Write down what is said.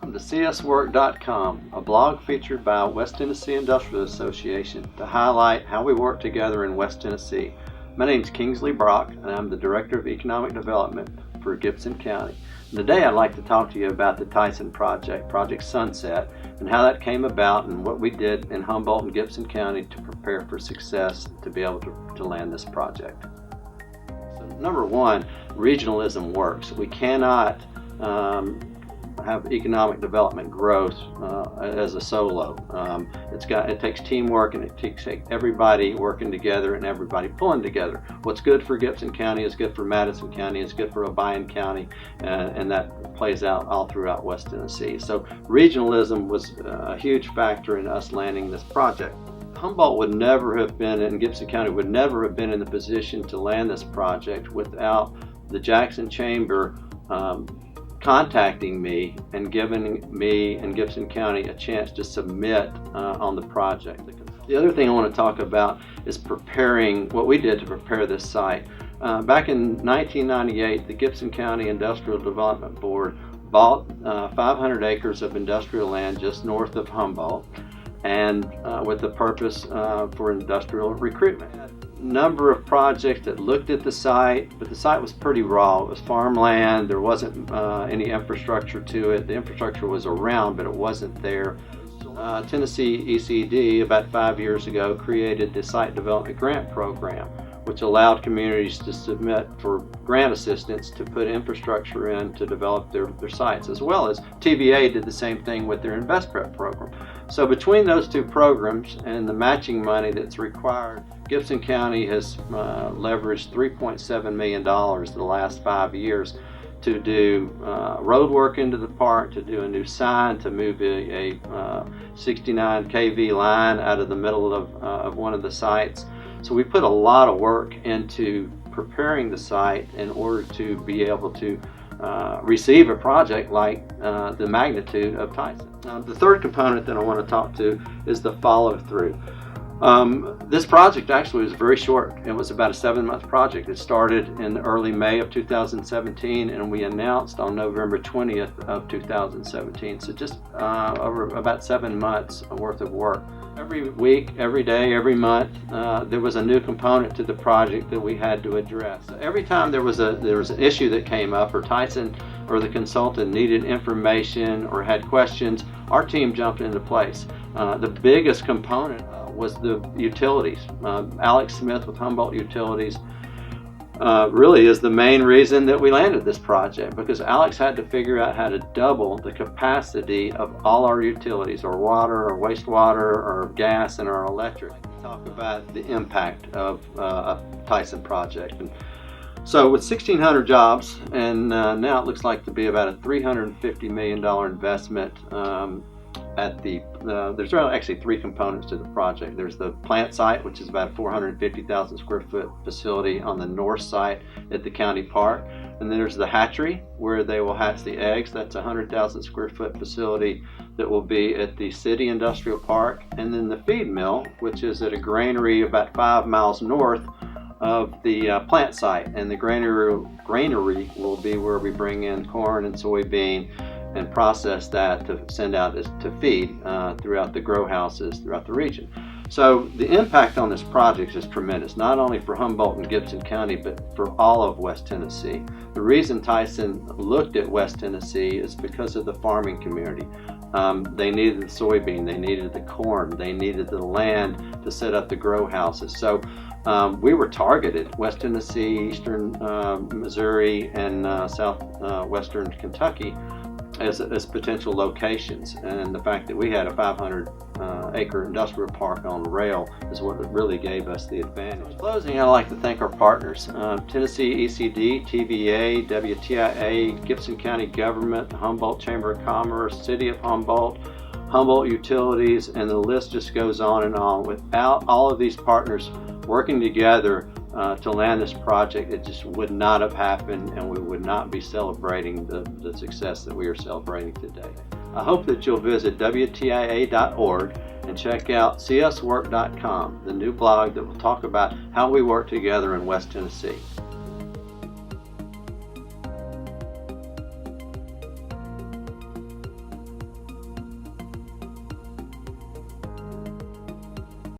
Welcome to cswork.com, a blog featured by West Tennessee Industrial Association to highlight how we work together in West Tennessee. My name is Kingsley Brock, and I'm the Director of Economic Development for Gibson County. And today I'd like to talk to you about the Tyson Project, Project Sunset, and how that came about and what we did in Humboldt and Gibson County to prepare for success to be able to land this project. So, number one, regionalism works. We cannot have economic development growth as a solo. It takes teamwork, and it takes everybody working together and everybody pulling together. What's good for Gibson County is good for Madison County, it's good for Obion County, and that plays out all throughout West Tennessee. So regionalism was a huge factor in us landing this project. Humboldt would never have been, and Gibson County would never have been in the position to land this project without the Jackson Chamber contacting me and giving me and Gibson County a chance to submit on the project. The other thing I want to talk about is preparing, what we did to prepare this site. Back in 1998, the Gibson County Industrial Development Board bought 500 acres of industrial land just north of Humboldt, and with the purpose for industrial recruitment. Number of projects that looked at the site, but the site was pretty raw. It was farmland. There wasn't any infrastructure to it. The infrastructure was around, but it wasn't there. Tennessee ECD about 5 years ago created the Site Development Grant Program, which allowed communities to submit for grant assistance to put infrastructure in to develop their sites, as well as TVA did the same thing with their InvestPrep program. So between those two programs and the matching money that's required, Gibson County has leveraged $3.7 million the last 5 years to do road work into the park, to do a new sign, to move a 69 kV line out of the middle of one of the sites. So we put a lot of work into preparing the site in order to be able to receive a project like the magnitude of Tyson. The third component that I want to talk to is the follow-through. This project actually was very short. It was about a 7-month project. It started in early May of 2017, and we announced on November 20th of 2017. So just over about 7 months worth of work. Every week, every day, every month, there was a new component to the project that we had to address. So every time there was an issue that came up, or Tyson or the consultant needed information or had questions, our team jumped into place. The biggest component was the utilities. Alex Smith with Humboldt Utilities really is the main reason that we landed this project, because Alex had to figure out how to double the capacity of all our utilities, our water, our wastewater, our gas, and our electric. Talk about the impact of a Tyson project. And so with 1,600 jobs, and now it looks like to be about a $350 million investment there's actually three components to the project. There's the plant site, which is about a 450,000 square foot facility on the north side at the county park. And then there's the hatchery, where they will hatch the eggs. That's a 100,000 square foot facility that will be at the city industrial park. And then the feed mill, which is at a granary about 5 miles north of the plant site. And the granary will be where we bring in corn and soybean and process that to send out to feed throughout the grow houses throughout the region. So the impact on this project is tremendous, not only for Humboldt and Gibson County, but for all of West Tennessee. The reason Tyson looked at West Tennessee is because of the farming community. They needed the soybean, they needed the corn, they needed the land to set up the grow houses. So we were targeted, West Tennessee, Eastern Missouri, and southwestern Kentucky, as potential locations, and the fact that we had a 500 acre industrial park on rail is what really gave us the advantage. In closing, I'd like to thank our partners, Tennessee ECD, TVA, WTIA, Gibson County Government, Humboldt Chamber of Commerce, City of Humboldt, Humboldt Utilities, and the list just goes on and on. Without all of these partners working together to land this project, it just would not have happened, and we would not be celebrating the success that we are celebrating today. I hope that you'll visit WTIA.org and check out cswork.com, the new blog that will talk about how we work together in West Tennessee.